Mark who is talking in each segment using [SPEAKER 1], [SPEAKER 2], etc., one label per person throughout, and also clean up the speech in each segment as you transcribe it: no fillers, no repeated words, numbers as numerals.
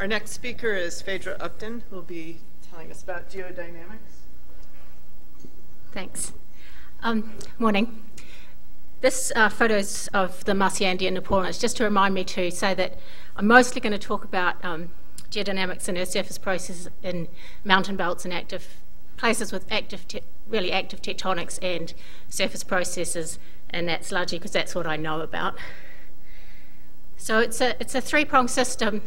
[SPEAKER 1] Our next speaker is Phaedra Upton, who will be telling us about geodynamics.
[SPEAKER 2] Thanks. Morning. This photo is of the Marciandi in Nepal, and it's just to remind me to say that I'm mostly going to talk about geodynamics and earth surface processes in mountain belts and active places with really active tectonics and surface processes, and that's largely because that's what I know about. So it's a three-pronged system: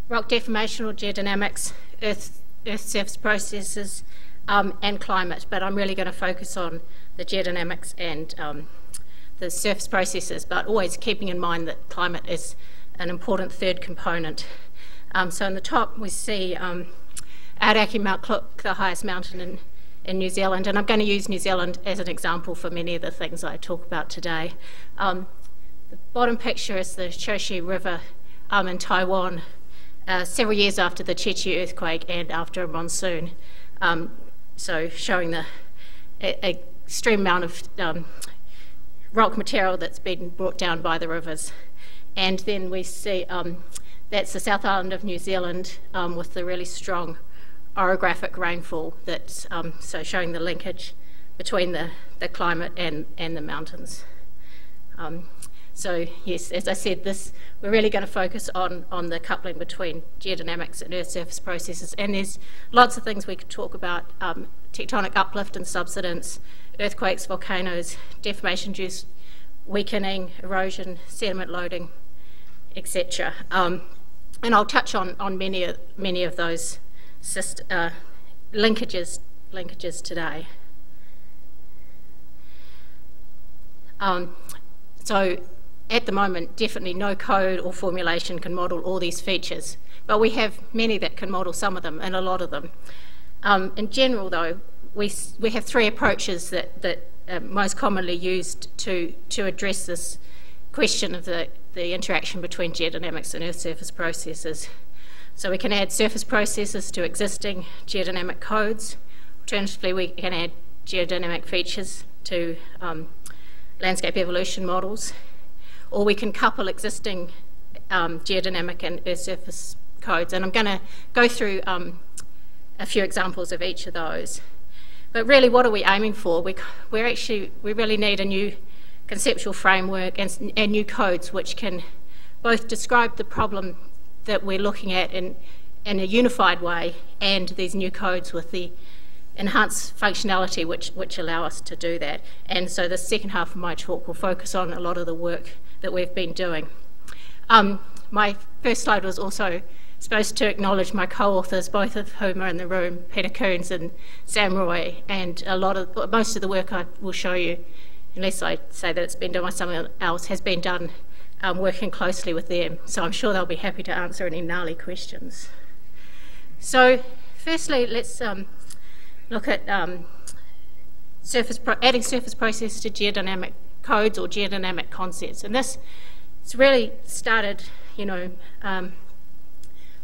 [SPEAKER 2] rock deformation or geodynamics, earth surface processes, and climate. But I'm really going to focus on the geodynamics and the surface processes, but always keeping in mind that climate is an important third component. So in the top we see Aoraki Mount Cook, the highest mountain in New Zealand, and I'm going to use New Zealand as an example for many of the things I talk about today. The bottom picture is the Shoshi River in Taiwan, several years after the Chechi earthquake and after a monsoon. So showing the extreme amount of rock material that's been brought down by the rivers. And then we see that's the South Island of New Zealand with the really strong orographic rainfall that's so showing the linkage between the climate and the mountains. So yes, as I said, we're really going to focus on the coupling between geodynamics and earth surface processes, and there's lots of things we could talk about: tectonic uplift and subsidence, earthquakes, volcanoes, deformation-induced weakening, erosion, sediment loading, etc. And I'll touch on many of those linkages today. So at the moment, definitely no code or formulation can model all these features, but we have many that can model some of them and a lot of them. In general, though, we have three approaches that are most commonly used to address this question of the interaction between geodynamics and earth surface processes. So we can add surface processes to existing geodynamic codes. Alternatively, we can add geodynamic features to landscape evolution models, or we can couple existing geodynamic and earth surface codes. And I'm going to go through a few examples of each of those. But really, what are we aiming for? We really need a new conceptual framework and new codes which can both describe the problem that we're looking at in a unified way, and these new codes with the enhanced functionality which allow us to do that. And so the second half of my talk will focus on a lot of the work that we've been doing. My first slide was also supposed to acknowledge my co-authors, both of whom are in the room, Peter Coons and Sam Roy, and most of the work I will show you, unless I say that it's been done by someone else, has been done working closely with them. So I'm sure they'll be happy to answer any gnarly questions. So firstly, let's look at adding surface processes to geodynamic codes or geodynamic concepts. And it's really started,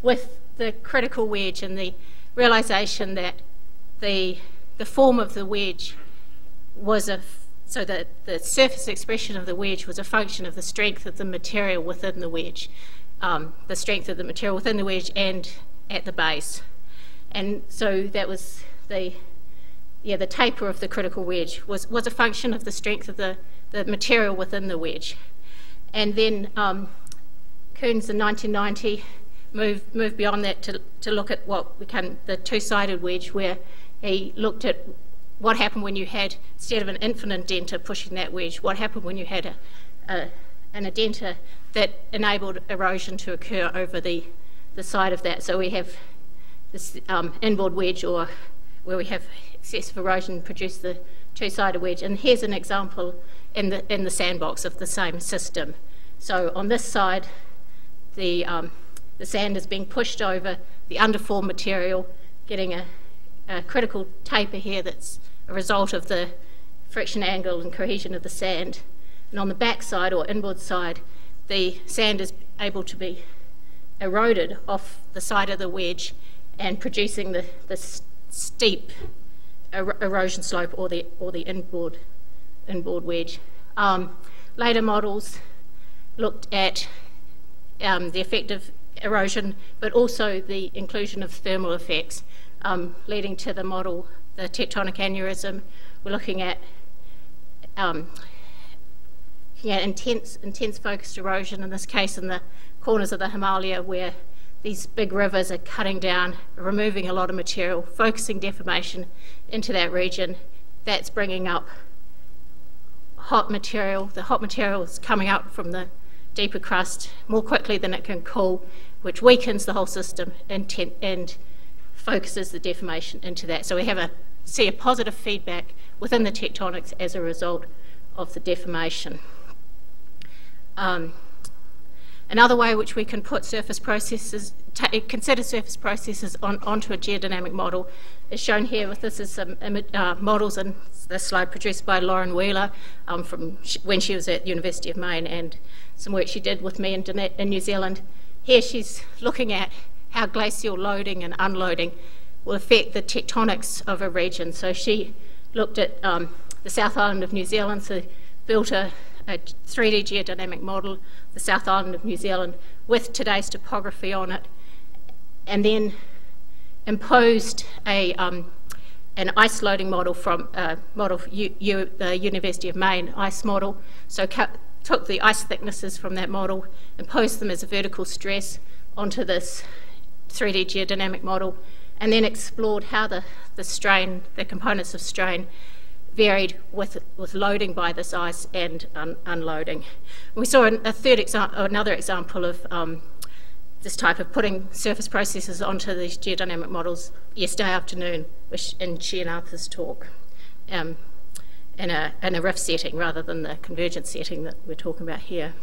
[SPEAKER 2] with the critical wedge and the realization that the form of the wedge was so that the surface expression of the wedge was a function of the strength of the material within the wedge, and at the base. And so that was the taper of the critical wedge was a function of the strength of the material within the wedge. And then Coons in 1990 moved beyond that to look at what became the two-sided wedge, where he looked at what happened when you had, instead of an infinite indenter pushing that wedge, what happened when you had an indenter that enabled erosion to occur over the side of that. So we have this inboard wedge, or where we have excessive erosion produce the two-sided wedge. And here's an example in the sandbox of the same system. So on this side, the sand is being pushed over the underform material, getting a critical taper here that's a result of the friction angle and cohesion of the sand. And on the back side, or inboard side, the sand is able to be eroded off the side of the wedge and producing the steep erosion slope, or the inboard wedge. Later models looked at the effect of erosion, but also the inclusion of thermal effects, leading to the model, the tectonic aneurysm. We're looking at intense focused erosion, in this case in the corners of the Himalaya, where these big rivers are cutting down, removing a lot of material, focusing deformation into that region. That's bringing up hot material. The hot material is coming up from the deeper crust more quickly than it can cool, which weakens the whole system and focuses the deformation into that. So we see a positive feedback within the tectonics as a result of the deformation. Another way which we can put surface processes, consider surface processes onto a geodynamic model is shown here. This is some models in this slide produced by Lauren Wheeler from when she was at University of Maine, and some work she did with me in New Zealand. Here she's looking at how glacial loading and unloading will affect the tectonics of a region. So she looked at the South Island of New Zealand, so built a 3D geodynamic model, the South Island of New Zealand, with today's topography on it, and then imposed an ice loading model from the University of Maine ice model. So took the ice thicknesses from that model, imposed them as a vertical stress onto this 3D geodynamic model, and then explored how the components of strain varied with loading by this ice and unloading. We saw another example of this type of putting surface processes onto these geodynamic models yesterday afternoon in she and Arthur's talk, in a rift setting rather than the convergence setting that we're talking about here.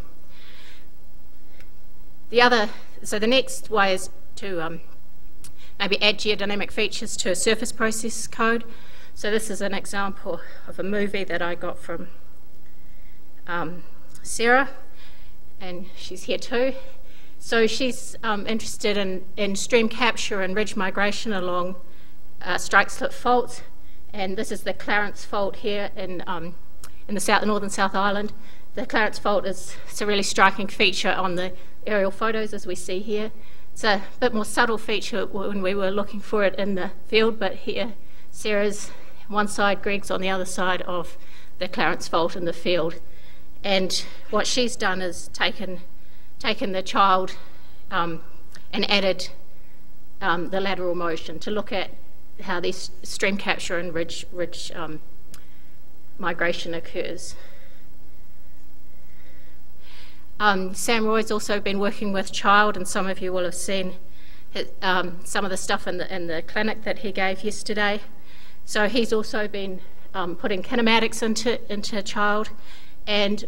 [SPEAKER 2] So the next way is to maybe add geodynamic features to a surface process code. So this is an example of a movie that I got from Sarah, and she's here too. So she's interested in stream capture and ridge migration along strike-slip faults, and this is the Clarence Fault here in the northern South Island. The Clarence Fault is a really striking feature on the aerial photos, as we see here. It's a bit more subtle feature when we were looking for it in the field, but here Sarah's one side, Greg's on the other side of the Clarence Fault in the field. And what she's done is taken the child and added the lateral motion to look at how this stream capture and ridge migration occurs. Sam Roy's also been working with child, and some of you will have seen some of the stuff in the clinic that he gave yesterday. So he's also been putting kinematics into child, and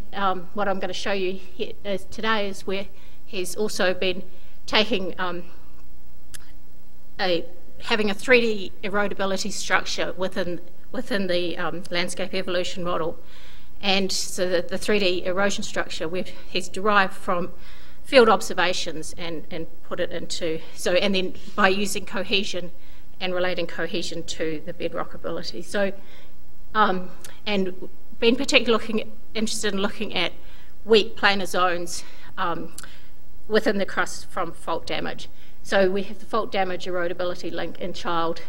[SPEAKER 2] what I'm going to show you here today is where he's also been taking having a 3D erodibility structure within the landscape evolution model, and so the 3D erosion structure he's derived from field observations and put it into and then by using cohesion and relating cohesion to the bedrock ability. So, and been particularly interested in looking at weak planar zones within the crust from fault damage. So we have the fault damage erodibility link in child.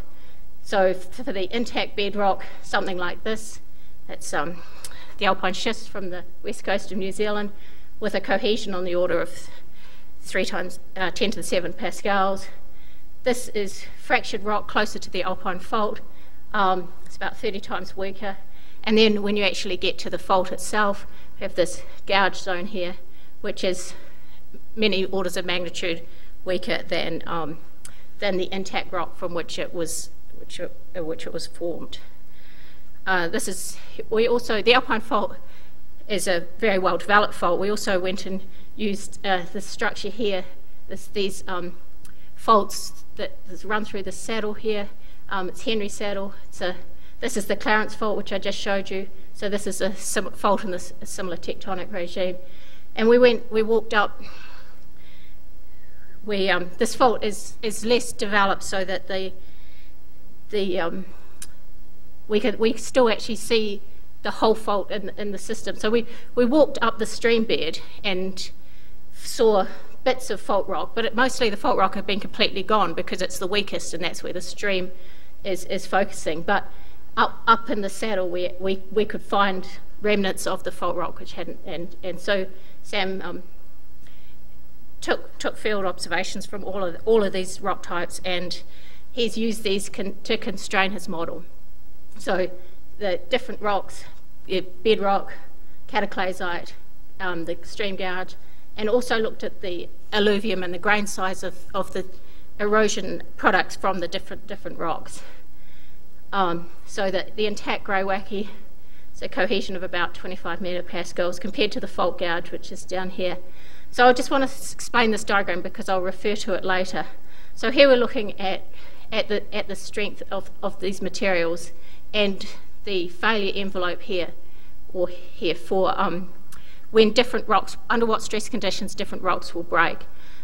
[SPEAKER 2] So for the intact bedrock, something like this, that's the alpine schist from the west coast of New Zealand with a cohesion on the order of 3 times 10 to the 7 pascals. This is fractured rock closer to the alpine fault. It's about 30 times weaker. And then when you actually get to the fault itself, we have this gouge zone here, which is many orders of magnitude weaker than the intact rock from which it was formed. The alpine fault is a very well developed fault. We also went and used this structure here, these faults that run through the saddle here. It's Henry Saddle. This is the Clarence Fault, which I just showed you. So this is a fault in a similar tectonic regime. And we walked up. This fault is less developed, so that we still actually see the whole fault in the system. So we walked up the stream bed and saw bits of fault rock, but mostly the fault rock had been completely gone because it's the weakest and that's where the stream is focusing. But up in the saddle we could find remnants of the fault rock which hadn't, and so Sam took field observations from all of these rock types, and he's used these to constrain his model. So the different rocks, bedrock, cataclysite, the stream gouge, and also looked at the alluvium and the grain size of the erosion products from the different rocks. So that the intact greywacke, so cohesion of about 25 megapascals compared to the fault gouge, which is down here. So I just want to explain this diagram because I'll refer to it later. So here we're looking at the strength of these materials and the failure envelope here, or here, for when different rocks, under what stress conditions different rocks will break.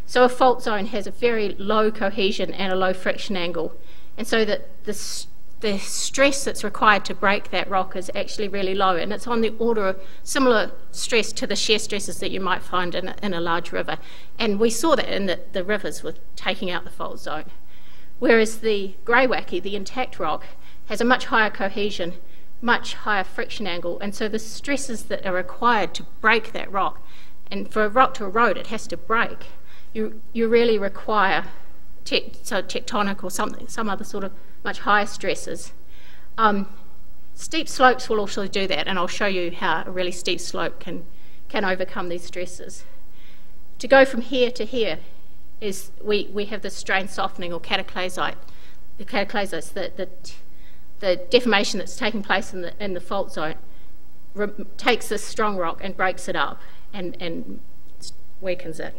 [SPEAKER 2] So a fault zone has a very low cohesion and a low friction angle, and so that the stress that's required to break that rock is actually really low, and it's on the order of similar stress to the shear stresses that you might find in a large river. And we saw that in the rivers were taking out the fault zone. Whereas the greywacke, the intact rock, has a much higher cohesion, much higher friction angle, and so the stresses that are required to break that rock, and for a rock to erode it has to break, you really require tectonic or some other sort of much higher stresses. Steep slopes will also do that, and I'll show you how a really steep slope can overcome these stresses. To go from here to here is we have the strain softening or cataclysite. The cataclysites, the deformation that's taking place in the fault zone takes this strong rock and breaks it up and weakens it.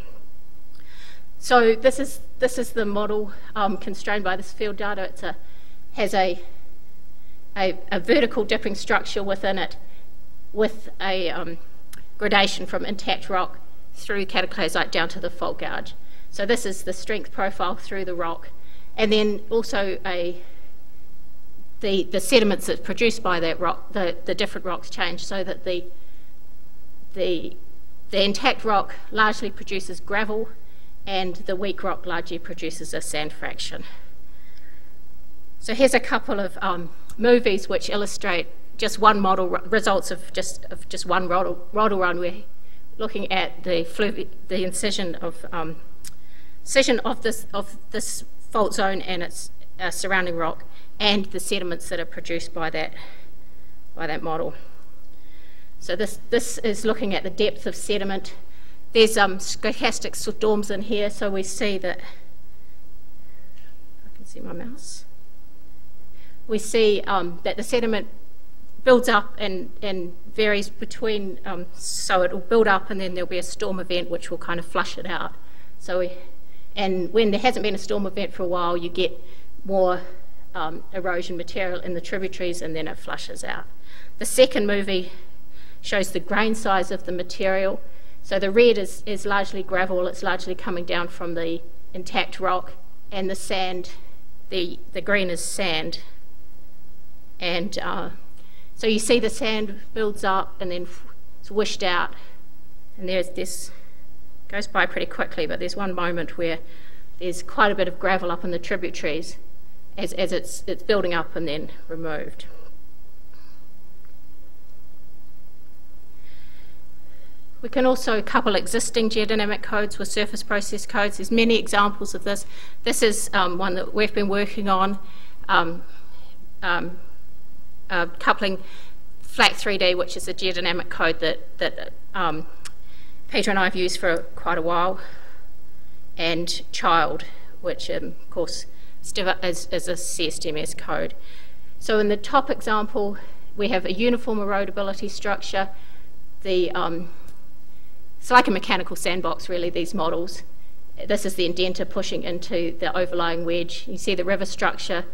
[SPEAKER 2] So this is the model constrained by this field data. It has a vertical dipping structure within it with a gradation from intact rock through cataclysite down to the fault gouge. So this is the strength profile through the rock, and then also the sediments that's produced by that rock, the different rocks change, so that the intact rock largely produces gravel, and the weak rock largely produces a sand fraction. So here's a couple of movies which illustrate just one model, results of just one model run. We're looking at the incision of this fault zone and its surrounding rock, and the sediments that are produced by that model. So this is looking at the depth of sediment. There's stochastic storms in here, so we see that, I can see my mouse. We see that the sediment builds up and varies between, so it will build up and then there'll be a storm event which will kind of flush it out. And when there hasn't been a storm event for a while, you get more erosion material in the tributaries, and then it flushes out. The second movie shows the grain size of the material. So the red is largely gravel, it's largely coming down from the intact rock, and the sand, the green is sand. And so you see the sand builds up and then it's wished out, and there's this, goes by pretty quickly, but there's one moment where there's quite a bit of gravel up in the tributaries as it's building up and then removed. We can also couple existing geodynamic codes with surface process codes. There's many examples of this. This is one that we've been working on, coupling FLAC 3D, which is a geodynamic code that Phaedra and I have used for quite a while, and Child, which of course is a CSDMS code. So in the top example, we have a uniform erodibility structure. It's like a mechanical sandbox, really, these models. This is the indenter pushing into the overlying wedge. You see the river structure,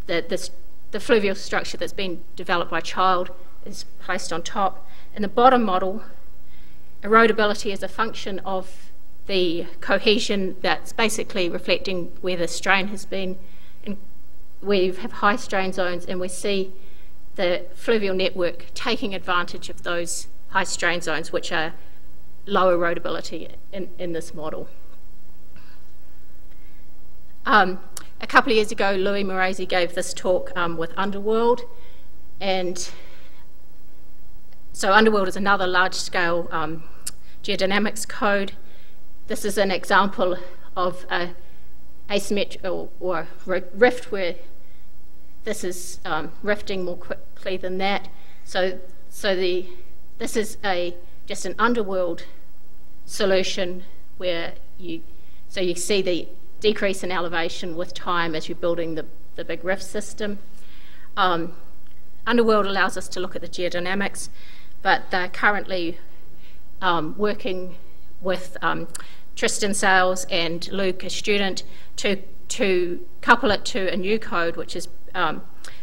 [SPEAKER 2] the fluvial structure that's been developed by Child is placed on top. In the bottom model, erodibility is a function of the cohesion that's basically reflecting where the strain has been. And we have high strain zones, and we see the fluvial network taking advantage of those high strain zones, which are low erodibility in this model. A couple of years ago, Louis Morazi gave this talk with Underworld, and so Underworld is another large-scale geodynamics code. This is an example of a asymmetrical or rift where this is rifting more quickly than that. This is just an Underworld solution where you see the decrease in elevation with time as you're building the big rift system. Underworld allows us to look at the geodynamics, but they're currently working with Tristan Sales and Luke, a student, to couple it to a new code which is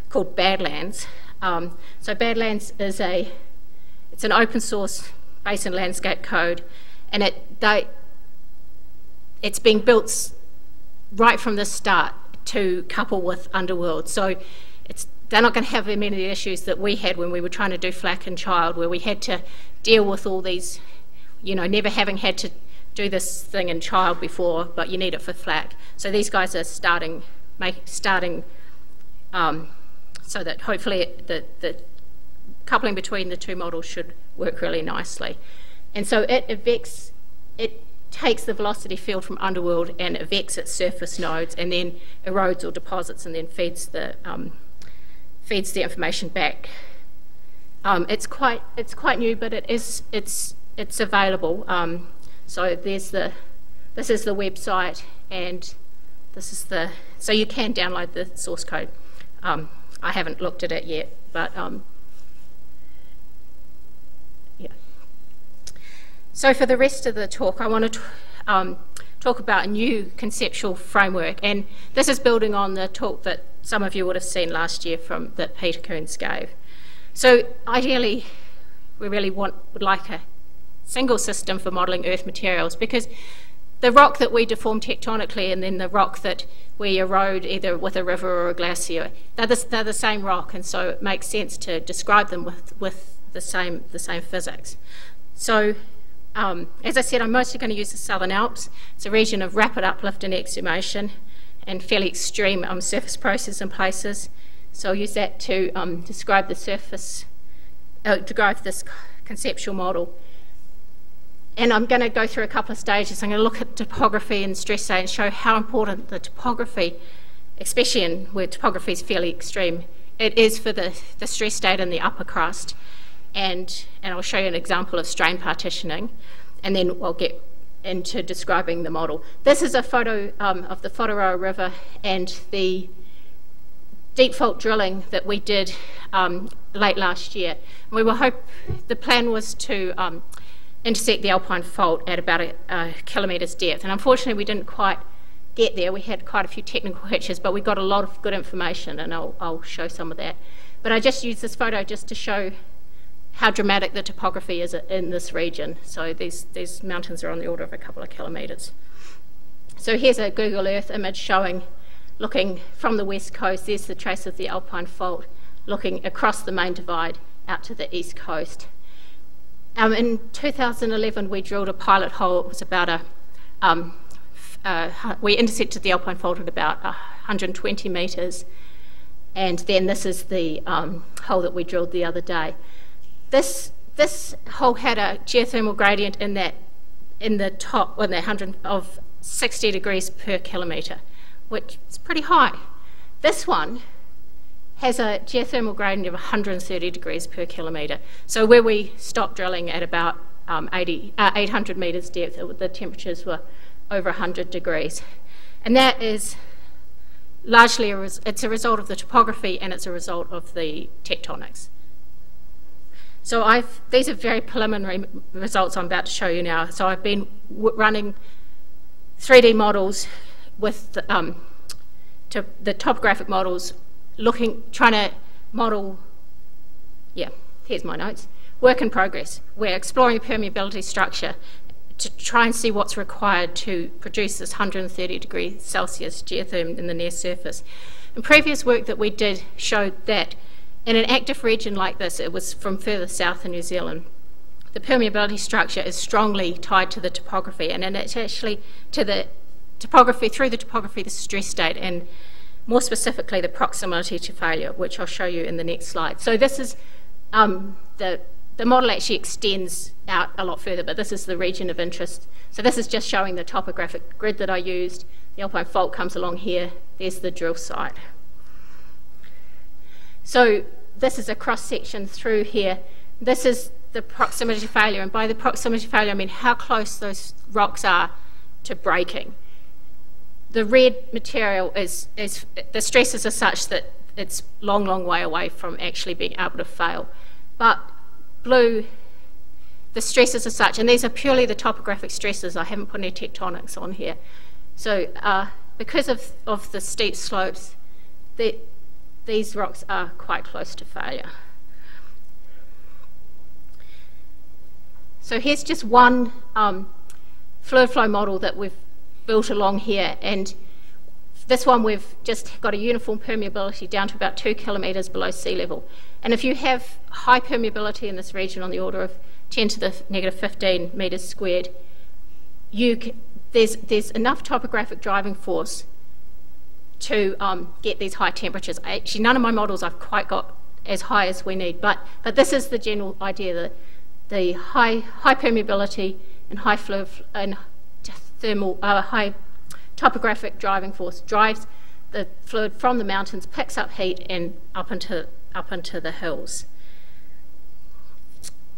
[SPEAKER 2] called Badlands. So Badlands is it's an open source basin landscape code, and it's being built right from the start to couple with Underworld. So they're not going to have many issues that we had when we were trying to do FLAC and child, where we had to deal with all these, never having had to do this thing in child before, but you need it for FLAC. So these guys are starting so that hopefully the coupling between the two models should work really nicely. And so it takes the velocity field from Underworld and evects its surface nodes, and then erodes or deposits, and then feeds the information back. It's quite new, but it's available. So this is the website, and this is so you can download the source code. I haven't looked at it yet, but yeah. So for the rest of the talk, I want to talk about a new conceptual framework, and this is building on the talk that some of you would have seen last year that Peter Coons gave. So ideally, we really would like a single system for modelling Earth materials, because the rock that we deform tectonically and then the rock that we erode either with a river or a glacier, they're the same rock, and so it makes sense to describe them with the same physics. So as I said, I'm mostly going to use the Southern Alps. It's a region of rapid uplift and exhumation and fairly extreme surface processes in places. So I'll use that to describe this conceptual model. And I'm going to go through a couple of stages. I'm going to look at topography and stress state and show how important the topography, especially where topography is fairly extreme, it is for the stress state in the upper crust. And I'll show you an example of strain partitioning, and then I'll get into describing the model. This is a photo of the Whātaro River and the deep fault drilling that we did late last year. The plan was to intersect the Alpine Fault at about a kilometre's depth, and unfortunately we didn't quite get there. We had quite a few technical hitches, but we got a lot of good information, and I'll show some of that. But I just used this photo just to show how dramatic the topography is in this region. So these mountains are on the order of a couple of kilometres. So here's a Google Earth image looking from the west coast. There's the trace of the Alpine Fault, looking across the main divide out to the east coast. In 2011, we drilled a pilot hole. It was about we intersected the Alpine Fault at about 120 metres, and then this is the hole that we drilled the other day. This hole had a geothermal gradient in the top, of 60 degrees per kilometre, which is pretty high. This one has a geothermal gradient of 130 degrees per kilometre. So where we stopped drilling at about 800 metres depth, the temperatures were over 100 degrees. And that is largely it's a result of the topography, and it's a result of the tectonics. So these are very preliminary results I'm about to show you now. So I've been running 3D models with the topographic models, trying to model, here's my notes, work in progress. We're exploring permeability structure to try and see what's required to produce this 130 degrees Celsius geotherm in the near surface. And previous work that we did showed that in an active region like this, it was from further south in New Zealand, the permeability structure is strongly tied to the topography, and it's actually to the topography, through the topography, the stress state, and more specifically the proximity to failure, which I'll show you in the next slide. So this is, the model actually extends out a lot further, but this is the region of interest. So this is just showing the topographic grid that I used. The Alpine Fault comes along here. There's the drill site. So this is a cross-section through here. This is the proximity to failure, and by the proximity to failure I mean how close those rocks are to breaking. The red material is the stresses are such that it's long way away from actually being able to fail. But blue, the stresses are such, and these are purely the topographic stresses. I haven't put any tectonics on here. So because of the steep slopes, these rocks are quite close to failure. So here's just one fluid flow model that we've built along here, and this one we've just got a uniform permeability down to about 2 kilometres below sea level. And if you have high permeability in this region on the order of 10 to the negative 15 metres squared, there's enough topographic driving force to get these high temperatures. Actually, none of my models I've quite got as high as we need, but this is the general idea, that the high permeability and high fluid and thermal, high topographic driving force drives the fluid from the mountains, picks up heat, and up into the hills.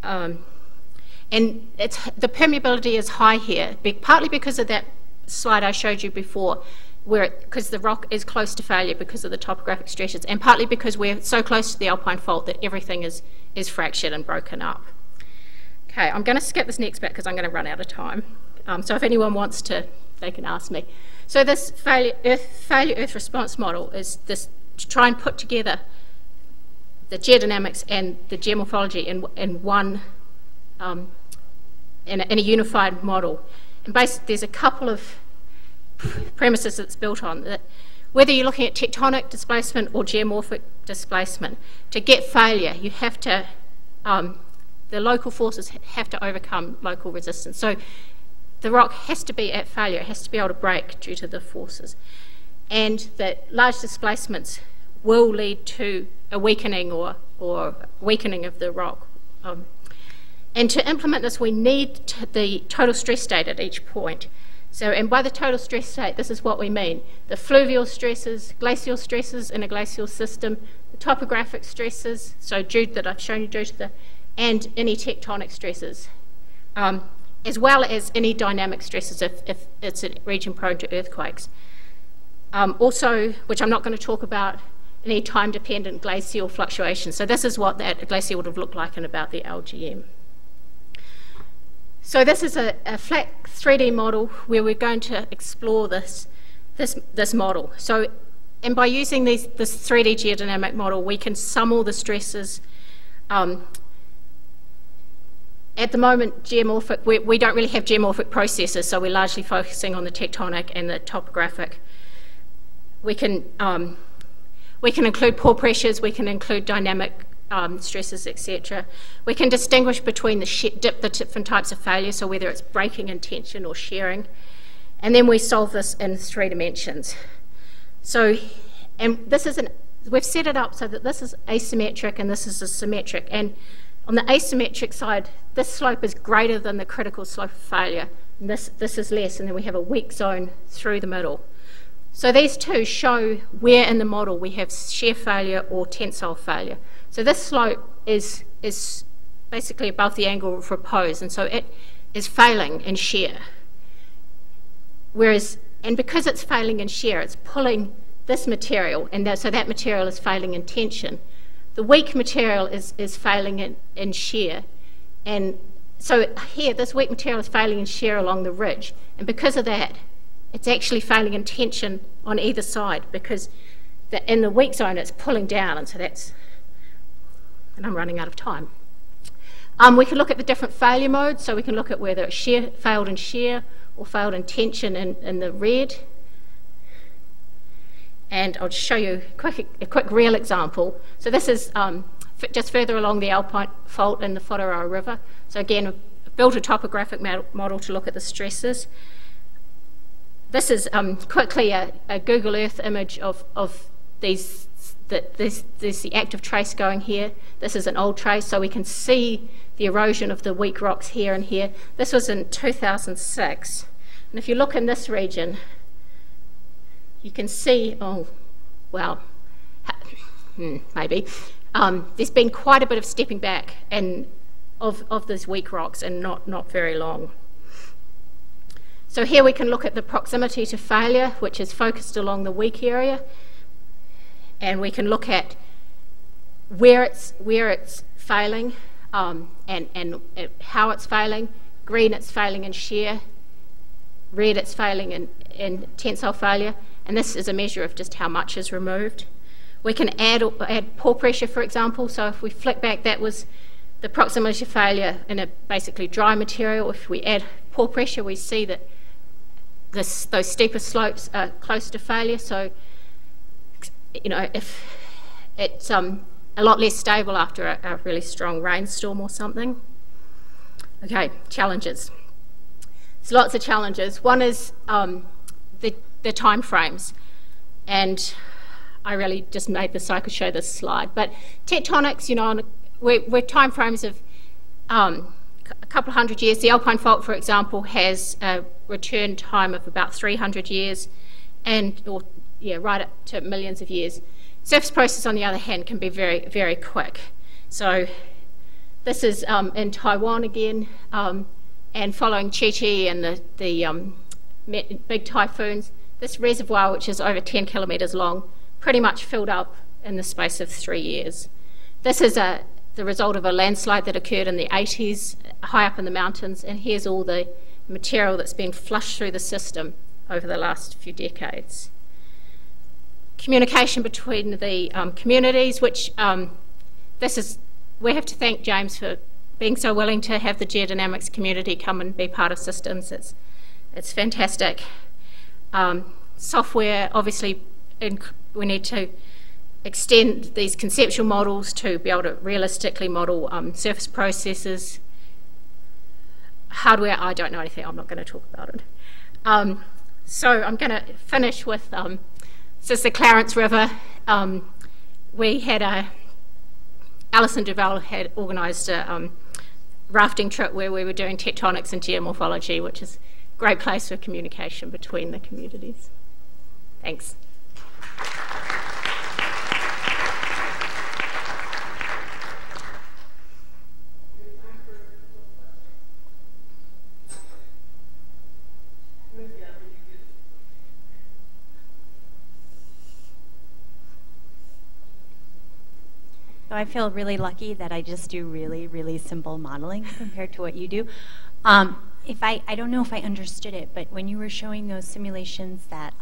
[SPEAKER 2] And the permeability is high here, partly because of that slide I showed you before, because the rock is close to failure because of the topographic stresses, and partly because we're so close to the Alpine Fault that everything is fractured and broken up. Okay, I'm going to skip this next bit because I'm going to run out of time. So if anyone wants to, they can ask me. So this failure Earth response model is this to try and put together the geodynamics and the geomorphology in one, in a unified model. And basically there's a couple of premises it's built on, that whether you're looking at tectonic displacement or geomorphic displacement, to get failure you have to, the local forces have to overcome local resistance. So the rock has to be at failure, it has to be able to break due to the forces. And that large displacements will lead to a weakening or weakening of the rock. And to implement this, we need the total stress state at each point. So, and by the total stress state, this is what we mean. The fluvial stresses, glacial stresses in a glacial system, the topographic stresses, so that I've shown you due to the, and any tectonic stresses, as well as any dynamic stresses if it's a region prone to earthquakes. Also, which I'm not going to talk about, any time-dependent glacial fluctuations. So this is what that glacier would have looked like in about the LGM. So this is a flat 3D model where we're going to explore this model. So, and by using this 3D geodynamic model, we can sum all the stresses. At the moment, geomorphic, we don't really have geomorphic processes, so we're largely focusing on the tectonic and the topographic. We can include pore pressures, we can include dynamic stresses, etc. We can distinguish between the different types of failure, so whether it's breaking and tension or shearing, and then we solve this in 3 dimensions. So, and this is we've set it up so that this is asymmetric and this is a symmetric, and on the asymmetric side, this slope is greater than the critical slope of failure, and this is less, and then we have a weak zone through the middle. So these two show where in the model we have shear failure or tensile failure. So this slope is basically above the angle of repose, and so it is failing in shear. Whereas, and because it's failing in shear, it's pulling this material, and so that material is failing in tension. The weak material is failing in shear, and so here this weak material is failing in shear along the ridge, and because of that it's actually failing in tension on either side, because in the weak zone it's pulling down, and so that's, and I'm running out of time. We can look at the different failure modes, so we can look at whether it's failed in shear or failed in tension in the red. And I'll just show you a quick real example. So this is just further along the Alpine Fault in the Whareroa River. So again, built a topographic model to look at the stresses. This is quickly a Google Earth image of these. There's the active trace going here. This is an old trace, so we can see the erosion of the weak rocks here and here. This was in 2006. And if you look in this region, you can see, oh, well, maybe. There's been quite a bit of stepping back of these weak rocks, and not very long. So here we can look at the proximity to failure, which is focused along the weak area, and we can look at where it's failing and how it's failing. Green, it's failing in shear. Red, it's failing in tensile failure, and this is a measure of just how much is removed. We can add pore pressure, for example. So if we flick back, that was the proximity to failure in a basically dry material. If we add pore pressure, we see that those steeper slopes are close to failure. So, you know, if it's a lot less stable after a really strong rainstorm or something. Okay, challenges. There's lots of challenges. One is the time frames, and I really just made this so I could show this slide. But tectonics, you know, we're time frames of a couple of hundred years. The Alpine Fault, for example, has a return time of about 300 years, right up to millions of years. Surface process, on the other hand, can be very, very quick. So this is in Taiwan again, and following Chi-Chi and the big typhoons. This reservoir, which is over 10 kilometres long, pretty much filled up in the space of 3 years. This is the result of a landslide that occurred in the 80s, high up in the mountains, and here's all the material that's been flushed through the system over the last few decades. Communication between the communities, which we have to thank James for being so willing to have the geodynamics community come and be part of systems. It's fantastic. Software, obviously, we need to extend these conceptual models to be able to realistically model surface processes. Hardware, I don't know anything, I'm not going to talk about it. So I'm going to finish with, this is the Clarence River. We had Alison Duval had organised a rafting trip where we were doing tectonics and geomorphology, which is a great place for communication between the communities. Thanks.
[SPEAKER 3] So I feel really lucky that I just do really, really simple modeling compared to what you do. I don't know if I understood it, but when you were showing those simulations that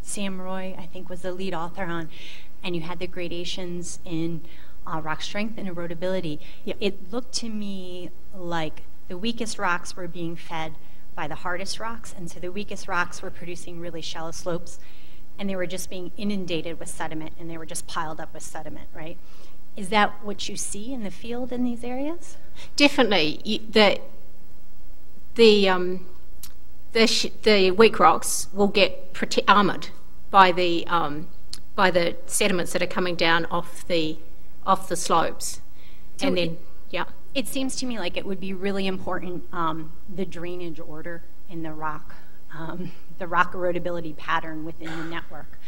[SPEAKER 3] Sam Roy, I think, was the lead author on, and you had the gradations in rock strength and erodibility,
[SPEAKER 2] yep.
[SPEAKER 3] It looked to me like the weakest rocks were being fed by the hardest rocks, and so the weakest rocks were producing really shallow slopes, and they were just being inundated with sediment, and they were just piled up with sediment, right? Is that what you see in the field in these areas?
[SPEAKER 2] Definitely. The weak rocks will get armoured by the sediments that are coming down off the slopes, so and then
[SPEAKER 3] It seems to me like it would be really important the drainage order in the rock erodibility pattern within the network.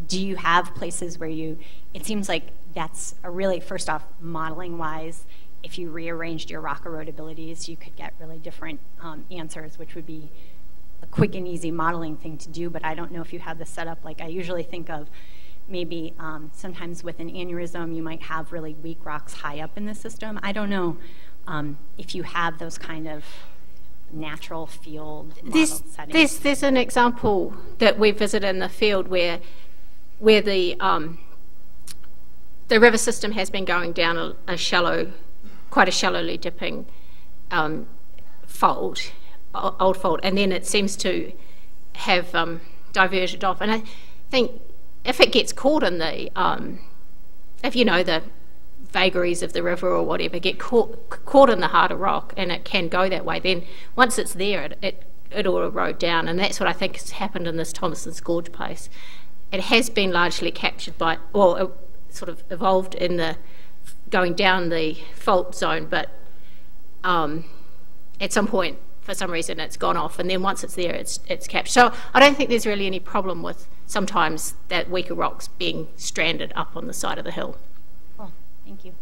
[SPEAKER 3] Do you have places where it seems like that's a really, first off, modeling-wise, if you rearranged your rock erodibilities, you could get really different answers, which would be a quick and easy modeling thing to do, but I don't know if you have this set up. Like I usually think of maybe sometimes with an aneurysm, you might have really weak rocks high up in the system. I don't know if you have those kind of natural field model settings.
[SPEAKER 2] There's an example that we visited in the field where the river system has been going down quite a shallowly dipping fault, old fault, and then it seems to have diverged off. And I think if it gets caught in the vagaries of the river or whatever, get caught in the harder rock, and it can go that way, then once it's there, it'll erode down, and that's what I think has happened in this Thomason's Gorge place. It has been largely captured by, well, it sort of evolved in the going down the fault zone, but at some point, for some reason, it's gone off, and then once it's there, it's captured. So I don't think there's really any problem with sometimes that weaker rocks being stranded up on the side of the hill.
[SPEAKER 3] Cool, thank you.